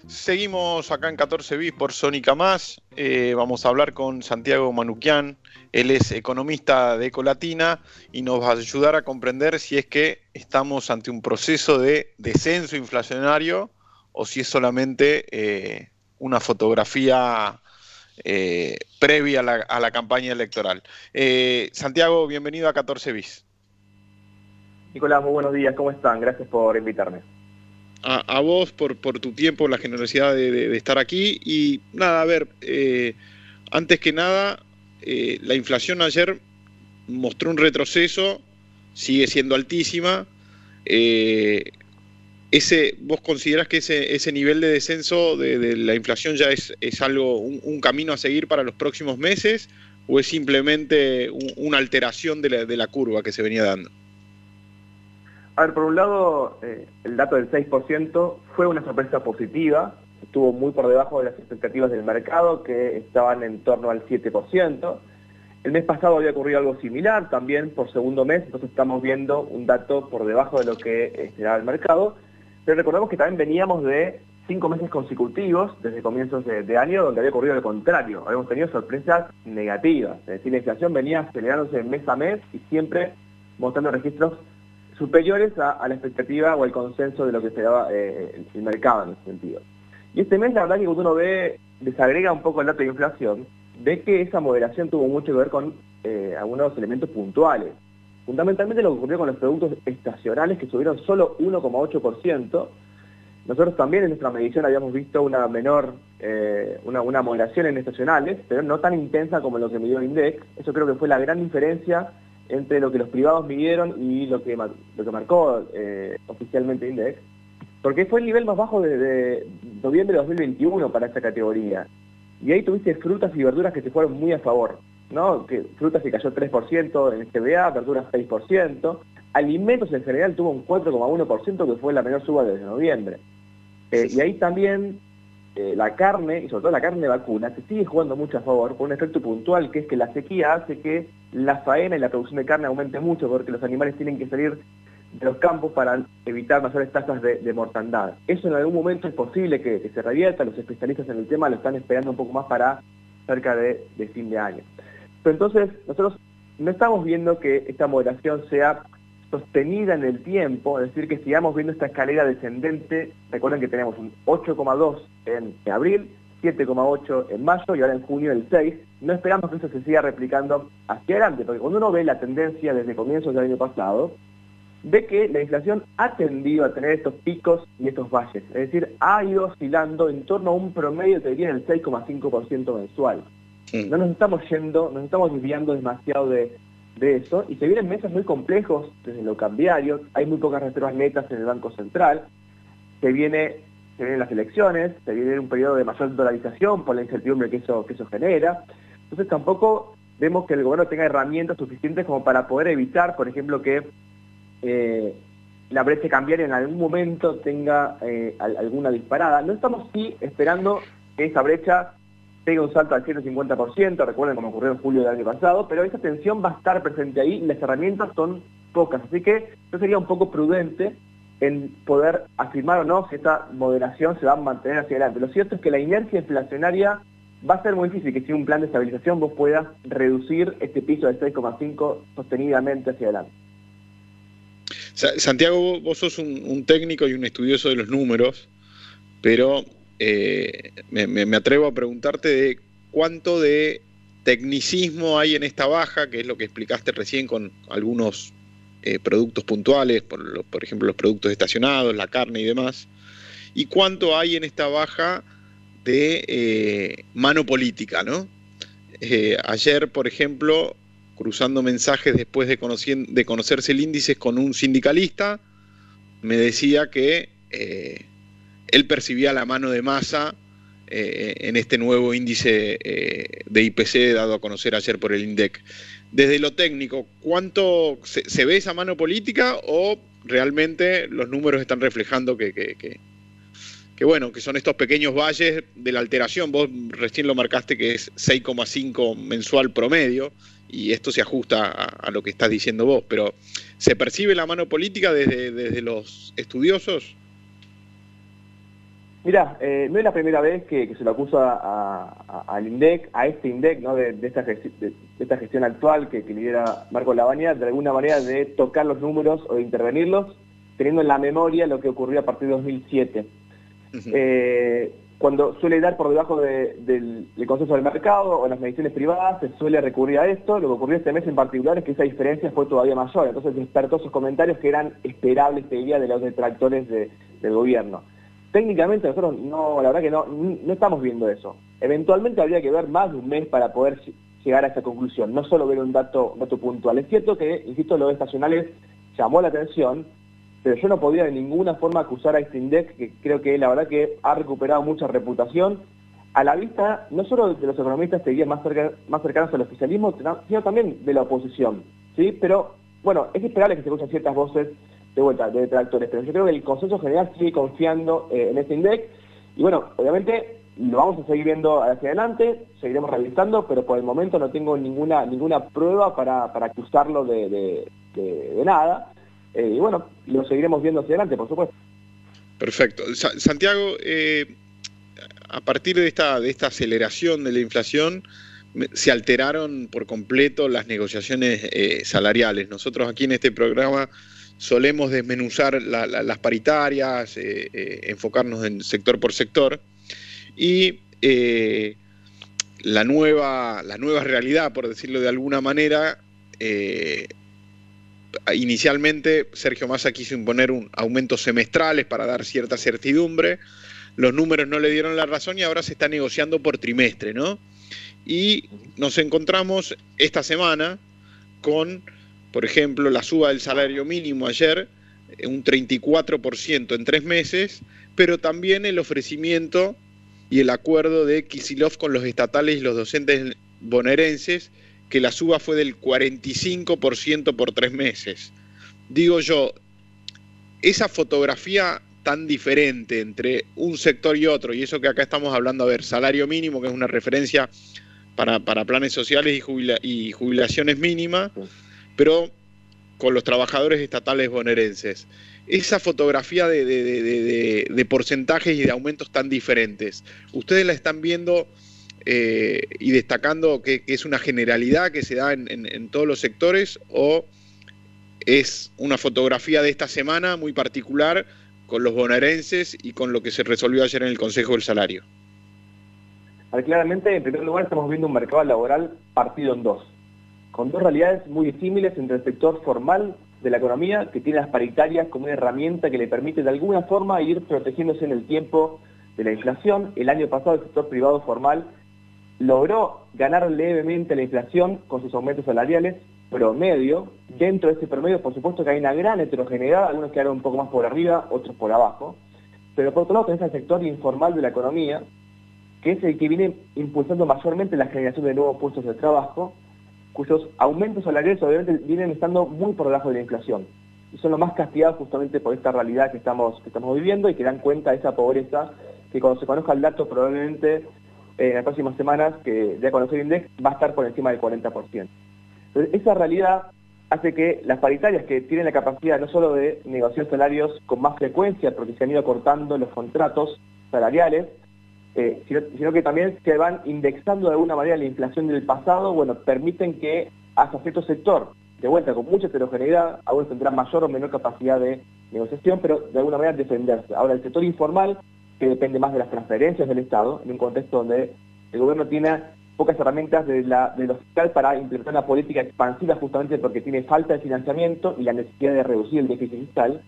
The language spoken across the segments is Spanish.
Seguimos acá en 14 Bis por Sónica Más. Vamos a hablar con Santiago Manukyan. Él es economista de Ecolatina y nos va a ayudar a comprender si es que estamos ante un proceso de descenso inflacionario o si es solamente una fotografía previa a la campaña electoral. Santiago, bienvenido a 14 Bis. Nicolás, muy buenos días, ¿cómo están? Gracias por invitarme. A vos por tu tiempo, la generosidad de estar aquí. Y nada, a ver, antes que nada, la inflación ayer mostró un retroceso, sigue siendo altísima. ¿Vos considerás que ese nivel de descenso de la inflación ya es algo, un camino a seguir para los próximos meses, o es simplemente una alteración de la curva que se venía dando? A ver, por un lado, el dato del 6% fue una sorpresa positiva, estuvo muy por debajo de las expectativas del mercado, que estaban en torno al 7%. El mes pasado había ocurrido algo similar, también por segundo mes, entonces estamos viendo un dato por debajo de lo que esperaba el mercado, pero recordemos que también veníamos de 5 meses consecutivos, desde comienzos de año, donde había ocurrido lo contrario, habíamos tenido sorpresas negativas, es decir, la inflación venía acelerándose mes a mes y siempre mostrando registros superiores a la expectativa o al consenso de lo que esperaba el mercado en ese sentido. Y este mes, la verdad que cuando uno desagrega un poco el dato de inflación, ve que esa moderación tuvo mucho que ver con algunos elementos puntuales. Fundamentalmente lo que ocurrió con los productos estacionales, que subieron solo 1,8%. Nosotros también en nuestra medición habíamos visto una menor, una moderación en estacionales, pero no tan intensa como lo que midió el INDEC. Eso creo que fue la gran diferencia entre lo que los privados midieron y lo que marcó oficialmente INDEX, porque fue el nivel más bajo de noviembre de 2021 para esta categoría. Y ahí tuviste frutas y verduras que se fueron muy a favor, ¿no? Que frutas se cayó 3% en CBA, verduras 6%, alimentos en general tuvo un 4,1%, que fue la menor suba desde noviembre. Y ahí también la carne, y sobre todo la carne de vacuna, se sigue jugando mucho a favor por un efecto puntual, que es que la sequía hace que la faena y la producción de carne aumente mucho, porque los animales tienen que salir de los campos para evitar mayores tasas de mortandad. Eso en algún momento es posible que se revierta, los especialistas en el tema lo están esperando un poco más para cerca de fin de año. Pero entonces, nosotros no estamos viendo que esta moderación sea sostenida en el tiempo, es decir, que sigamos viendo esta escalera descendente. Recuerden que tenemos un 8,2 en abril, 7,8 en mayo y ahora en junio el 6. No esperamos que eso se siga replicando hacia adelante, porque cuando uno ve la tendencia desde comienzos del año pasado, ve que la inflación ha tendido a tener estos picos y estos valles, es decir, ha ido oscilando en torno a un promedio, te diría, del 6,5% mensual. No nos estamos desviando demasiado de eso, y se vienen meses muy complejos desde lo cambiario, hay muy pocas reservas netas en el Banco Central, se vienen las elecciones, se viene un periodo de mayor dolarización por la incertidumbre que eso genera. Entonces tampoco vemos que el gobierno tenga herramientas suficientes como para poder evitar, por ejemplo, que la brecha cambiaria en algún momento tenga alguna disparada. No estamos esperando que esa brecha tenga un salto al 150%, recuerden como ocurrió en julio del año pasado, pero esa tensión va a estar presente ahí y las herramientas son pocas, así que yo sería un poco prudente en poder afirmar o no si esta moderación se va a mantener hacia adelante. Lo cierto es que la inercia inflacionaria va a ser muy difícil que sin un plan de estabilización vos puedas reducir este piso del 6,5 sostenidamente hacia adelante. Santiago, vos sos un técnico y un estudioso de los números, pero me atrevo a preguntarte de cuánto de tecnicismo hay en esta baja, que es lo que explicaste recién con algunos productos puntuales, por ejemplo los productos estacionados, la carne y demás, y cuánto hay en esta baja de mano política, ¿no? Ayer, por ejemplo, cruzando mensajes después de conocerse el índice con un sindicalista, me decía que él percibía la mano de Massa en este nuevo índice de IPC dado a conocer ayer por el INDEC. Desde lo técnico, ¿cuánto se ve esa mano política o realmente los números están reflejando que bueno, que son estos pequeños valles de la alteración? Vos recién lo marcaste que es 6,5 mensual promedio y esto se ajusta a lo que estás diciendo vos, pero ¿Se percibe la mano política desde los estudiosos? Mirá, no es la primera vez que se lo acusa al INDEC, a este INDEC, ¿no? de esta gestión actual que lidera Marco Lavagna, de alguna manera de tocar los números o de intervenirlos, teniendo en la memoria lo que ocurrió a partir de 2007. Cuando suele dar por debajo del consenso del mercado o en las mediciones privadas, se suele recurrir a esto. Lo que ocurrió este mes en particular es que esa diferencia fue todavía mayor, entonces despertó esos comentarios que eran esperables, te diría, de los detractores del gobierno. Técnicamente nosotros la verdad que no estamos viendo eso. Eventualmente habría que ver más de un mes para poder llegar a esa conclusión, no solo ver un dato puntual. Es cierto que, insisto, lo de estacionales llamó la atención, pero yo no podía de ninguna forma acusar a este INDEC, que creo que la verdad que ha recuperado mucha reputación, a la vista no solo de los economistas, te diría, más cercanos al oficialismo, sino también de la oposición, ¿sí? Pero, bueno, es esperable que se escuchen ciertas voces de vuelta, de detractores, pero yo creo que el consenso general sigue confiando en este INDEC, y bueno, obviamente lo vamos a seguir viendo hacia adelante, seguiremos revisando, pero por el momento no tengo ninguna prueba para acusarlo de nada. Y bueno, lo seguiremos viendo hacia adelante, por supuesto. Perfecto. Santiago, a partir de esta aceleración de la inflación, se alteraron por completo las negociaciones salariales. Nosotros aquí en este programa solemos desmenuzar las paritarias, enfocarnos en sector por sector, y la nueva realidad, por decirlo de alguna manera, inicialmente Sergio Massa quiso imponer aumentos semestrales para dar cierta certidumbre, los números no le dieron la razón y ahora se está negociando por trimestre, ¿no? Y nos encontramos esta semana con, por ejemplo, la suba del salario mínimo ayer, un 34% en 3 meses, pero también el ofrecimiento y el acuerdo de Kicillof con los estatales y los docentes bonaerenses, que la suba fue del 45% por 3 meses. Digo yo, esa fotografía tan diferente entre un sector y otro, y eso que acá estamos hablando, a ver, salario mínimo, que es una referencia para planes sociales y jubilaciones mínimas, pero con los trabajadores estatales bonaerenses. Esa fotografía de porcentajes y de aumentos tan diferentes, ¿ustedes la están viendo y destacando que es una generalidad que se da en todos los sectores, o es una fotografía de esta semana muy particular con los bonaerenses y con lo que se resolvió ayer en el Consejo del Salario? Claramente, en primer lugar, estamos viendo un mercado laboral partido en dos, con dos realidades muy disímiles entre el sector formal de la economía, que tiene las paritarias como una herramienta que le permite de alguna forma ir protegiéndose en el tiempo de la inflación. El año pasado el sector privado formal logró ganar levemente la inflación con sus aumentos salariales promedio. Dentro de ese promedio, por supuesto que hay una gran heterogeneidad, algunos quedaron un poco más por arriba, otros por abajo, pero por otro lado tenés el sector informal de la economía, que es el que viene impulsando mayormente la generación de nuevos puestos de trabajo, cuyos aumentos salariales obviamente vienen estando muy por debajo de la inflación, y son los más castigados justamente por esta realidad que estamos viviendo, y que dan cuenta de esa pobreza que cuando se conozca el dato probablemente en las próximas semanas, que ya conocer el INDEC, va a estar por encima del 40%. Entonces, esa realidad hace que las paritarias, que tienen la capacidad no solo de negociar salarios con más frecuencia, porque se han ido acortando los contratos salariales, sino que también se van indexando de alguna manera la inflación del pasado, bueno, permiten que hasta cierto sector, de vuelta con mucha heterogeneidad, algunos tendrán mayor o menor capacidad de negociación, pero de alguna manera defenderse. Ahora, el sector informal, que depende más de las transferencias del Estado, en un contexto donde el gobierno tiene pocas herramientas de lo fiscal para implementar una política expansiva, justamente porque tiene falta de financiamiento y la necesidad de reducir el déficit fiscal.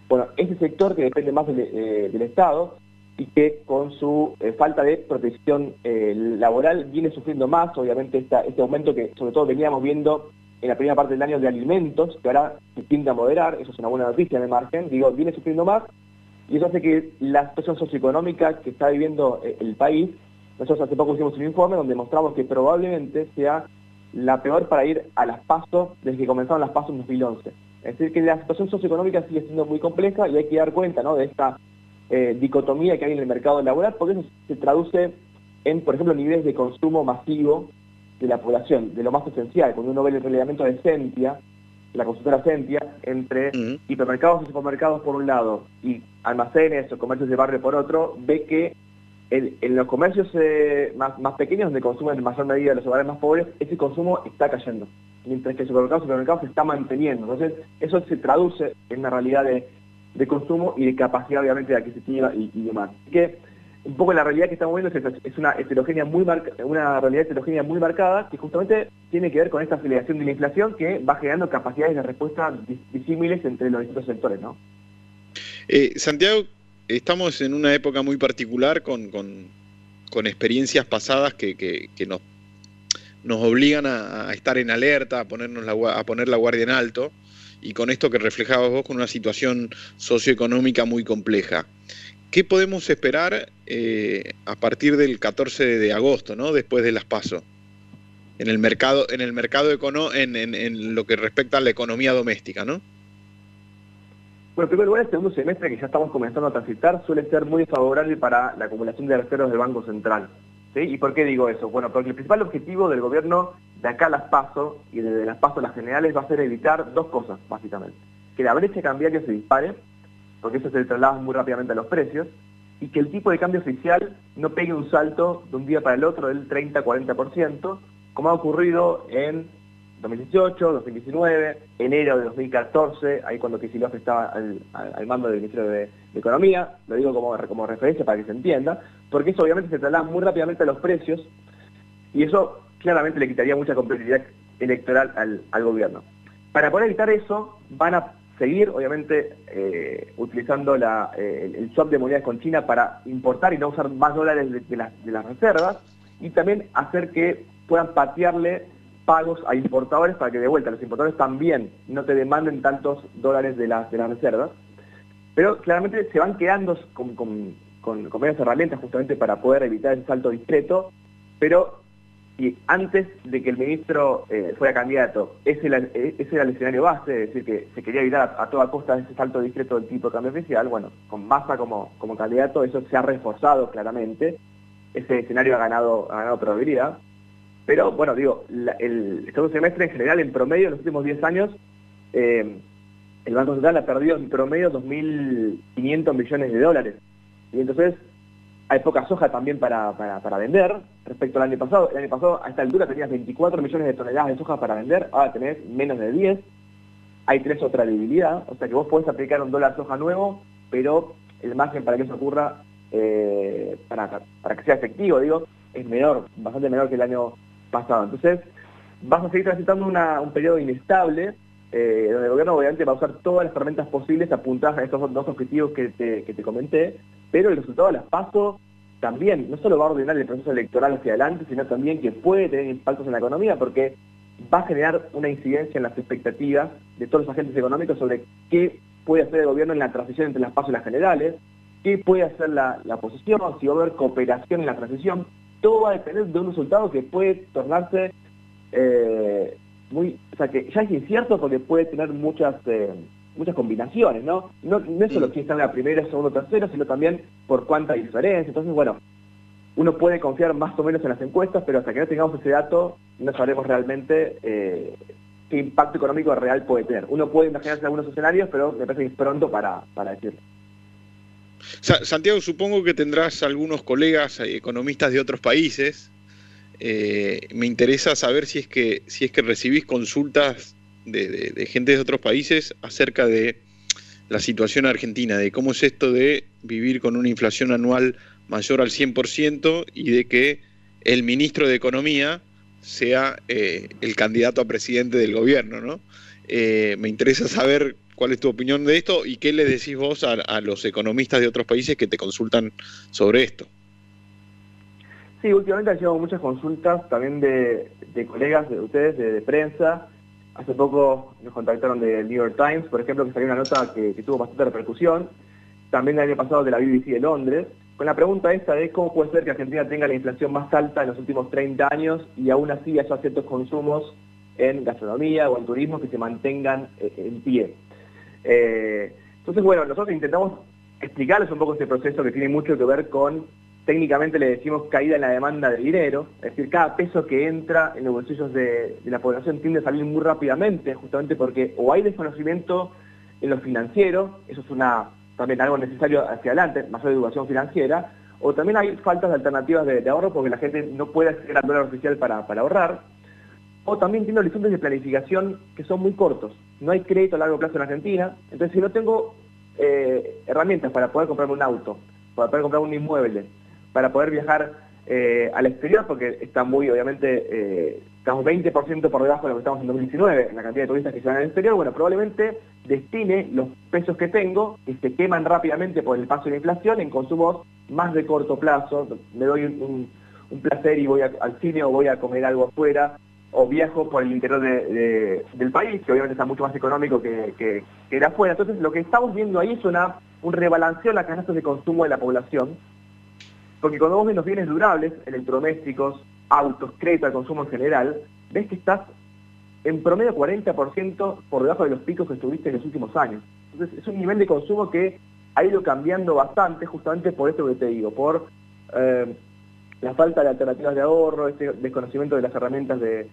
Bueno, ese sector que depende más del Estado y que con su falta de protección laboral viene sufriendo más, obviamente, este aumento que sobre todo veníamos viendo en la primera parte del año de alimentos, que ahora se tiende a moderar. Eso es una buena noticia en el margen, viene sufriendo más, y eso hace que la situación socioeconómica que está viviendo el país, nosotros hace poco hicimos un informe donde mostramos que probablemente sea la peor para ir a las PASO desde que comenzaron las PASO en 2011. Es decir, que la situación socioeconómica sigue siendo muy compleja, y hay que dar cuenta, ¿no?, de esta dicotomía que hay en el mercado laboral, porque eso se traduce en, por ejemplo, niveles de consumo masivo de la población, de lo más esencial. Cuando uno ve el relevamiento de Sentia, la consultora Sentia, entre hipermercados y supermercados por un lado y almacenes o comercios de barrio por otro, ve que en los comercios más pequeños, donde consumen en mayor medida los hogares más pobres, ese consumo está cayendo, mientras que el supermercado se está manteniendo. Entonces, eso se traduce en una realidad de consumo y de capacidad, obviamente, adquisitiva y demás. Así que, un poco la realidad que estamos viendo es una realidad heterogénea muy marcada, que justamente tiene que ver con esta aceleración de la inflación que va generando capacidades de respuesta disímiles entre los distintos sectores, ¿no? Santiago, estamos en una época muy particular con experiencias pasadas que nos obligan a estar en alerta, a poner la guardia en alto, y con esto que reflejabas vos, con una situación socioeconómica muy compleja. ¿Qué podemos esperar a partir del 14 de agosto, ¿no? Después de las PASO, en lo que respecta a la economía doméstica, ¿no? Bueno, en primer lugar, el segundo semestre que ya estamos comenzando a transitar suele ser muy favorable para la acumulación de reservas del Banco Central, ¿sí? ¿Y por qué digo eso? Bueno, porque el principal objetivo del gobierno de acá a las PASO y desde las PASO a las generales va a ser evitar dos cosas, básicamente. Que la brecha cambiaria se dispare, porque eso se traslada muy rápidamente a los precios, y que el tipo de cambio oficial no pegue un salto de un día para el otro del 30-40%, como ha ocurrido en 2018, 2019, enero de 2014, ahí cuando Kicillof estaba al mando del Ministerio de Economía, lo digo como referencia para que se entienda, porque eso obviamente se traslada muy rápidamente a los precios, y eso claramente le quitaría mucha competitividad electoral al gobierno. Para poder evitar eso, van a seguir, obviamente, utilizando el swap de monedas con China para importar y no usar más dólares de las reservas, y también hacer que puedan patearle pagos a importadores para que de vuelta los importadores también no te demanden tantos dólares de las reservas. Pero claramente se van quedando con menos herramientas justamente para poder evitar ese salto discreto, pero y antes de que el ministro fuera candidato, ese era el escenario base, es decir, que se quería evitar a toda costa ese salto discreto del tipo de cambio oficial. Bueno, con Massa como candidato eso se ha reforzado claramente, ese escenario ha ganado probabilidad, pero bueno, digo, el segundo semestre en general, en promedio, en los últimos 10 años, el Banco Central ha perdido en promedio 2.500 millones de dólares, y entonces hay poca soja también para vender respecto al año pasado. El año pasado a esta altura tenías 24 millones de toneladas de soja para vender, ahora tenés menos de 10. Tenés otra debilidad, o sea que vos podés aplicar un dólar soja nuevo, pero el margen para que eso ocurra, para que sea efectivo, digo, es menor, bastante menor que el año pasado. Entonces vas a seguir transitando un periodo inestable, donde el gobierno obviamente va a usar todas las herramientas posibles apuntadas a estos dos objetivos que te comenté, pero el resultado de las PASO también, no solo va a ordenar el proceso electoral hacia adelante, sino también que puede tener impactos en la economía, porque va a generar una incidencia en las expectativas de todos los agentes económicos sobre qué puede hacer el gobierno en la transición entre las PASO y las generales, qué puede hacer la oposición, si va a haber cooperación en la transición. Todo va a depender de un resultado que puede tornarse o sea, que ya es incierto porque puede tener muchas combinaciones, ¿no? No es solo quién está en la primera, segundo, tercero, sino también por cuánta diferencia. Entonces, bueno, uno puede confiar más o menos en las encuestas, pero hasta que no tengamos ese dato, no sabremos realmente qué impacto económico real puede tener. Uno puede imaginarse algunos escenarios, pero me parece que es pronto para decirlo. Santiago, supongo que tendrás algunos colegas economistas de otros países. Me interesa saber si es que recibís consultas de gente de otros países acerca de la situación argentina, de cómo es esto de vivir con una inflación anual mayor al 100% y de que el ministro de Economía sea el candidato a presidente del gobierno, ¿no? Me interesa saber cuál es tu opinión de esto y qué le decís vos a los economistas de otros países que te consultan sobre esto. Sí, últimamente han llegado muchas consultas también de colegas de ustedes, de prensa. Hace poco nos contactaron del New York Times, por ejemplo, que salió una nota que tuvo bastante repercusión. También el año pasado de la BBC de Londres, con la pregunta esta de cómo puede ser que Argentina tenga la inflación más alta en los últimos 30 años y aún así haya ciertos consumos en gastronomía o en turismo que se mantengan en pie. Entonces, bueno, nosotros intentamos explicarles un poco este proceso que tiene mucho que ver con técnicamente le decimos caída en la demanda de dinero, es decir, cada peso que entra en los bolsillos de la población tiende a salir muy rápidamente, justamente porque o hay desconocimiento en lo financiero, eso es también algo necesario hacia adelante, mayor educación financiera, o también hay faltas de alternativas de ahorro porque la gente no puede acceder al dólar oficial para ahorrar, o también tiene horizontes de planificación que son muy cortos. No hay crédito a largo plazo en Argentina, entonces si no tengo herramientas para poder comprarme un auto, para poder comprar un inmueble, para poder viajar al exterior, porque está muy, obviamente, estamos 20% por debajo de lo que estamos en 2019, en la cantidad de turistas que se van al exterior, bueno, probablemente destine los pesos que tengo, que se queman rápidamente por el paso de la inflación, en consumos más de corto plazo. Me doy un placer y voy al cine o voy a comer algo afuera, o viajo por el interior del país, que obviamente está mucho más económico que era afuera. Entonces lo que estamos viendo ahí es un rebalanceo en las canastas de consumo de la población, porque cuando vos ves los bienes durables, electrodomésticos, autos, crédito al consumo en general, ves que estás en promedio 40% por debajo de los picos que estuviste en los últimos años. Entonces es un nivel de consumo que ha ido cambiando bastante, justamente por esto que te digo, por la falta de alternativas de ahorro, este desconocimiento de las herramientas de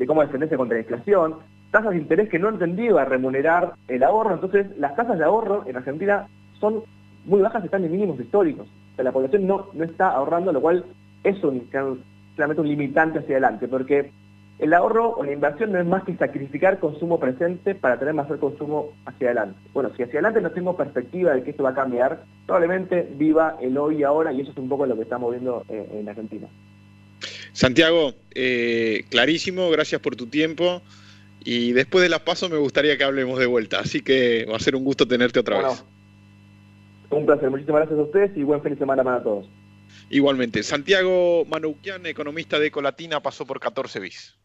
cómo defenderse contra la inflación, tasas de interés que no han tendido a remunerar el ahorro. Entonces las tasas de ahorro en Argentina son muy bajas, están en mínimos históricos. O sea, la población no está ahorrando, lo cual es claramente un limitante hacia adelante, porque el ahorro o la inversión no es más que sacrificar consumo presente para tener mayor consumo hacia adelante. Bueno, si hacia adelante no tengo perspectiva de que esto va a cambiar, probablemente viva el hoy y ahora, y eso es un poco lo que estamos viendo en Argentina. Santiago, clarísimo, gracias por tu tiempo, y después de las PASO me gustaría que hablemos de vuelta, así que va a ser un gusto tenerte otra vez. Un placer, muchísimas gracias a ustedes y buen fin de semana para todos. Igualmente, Santiago Manoukian, economista de Ecolatina, pasó por 14 bis.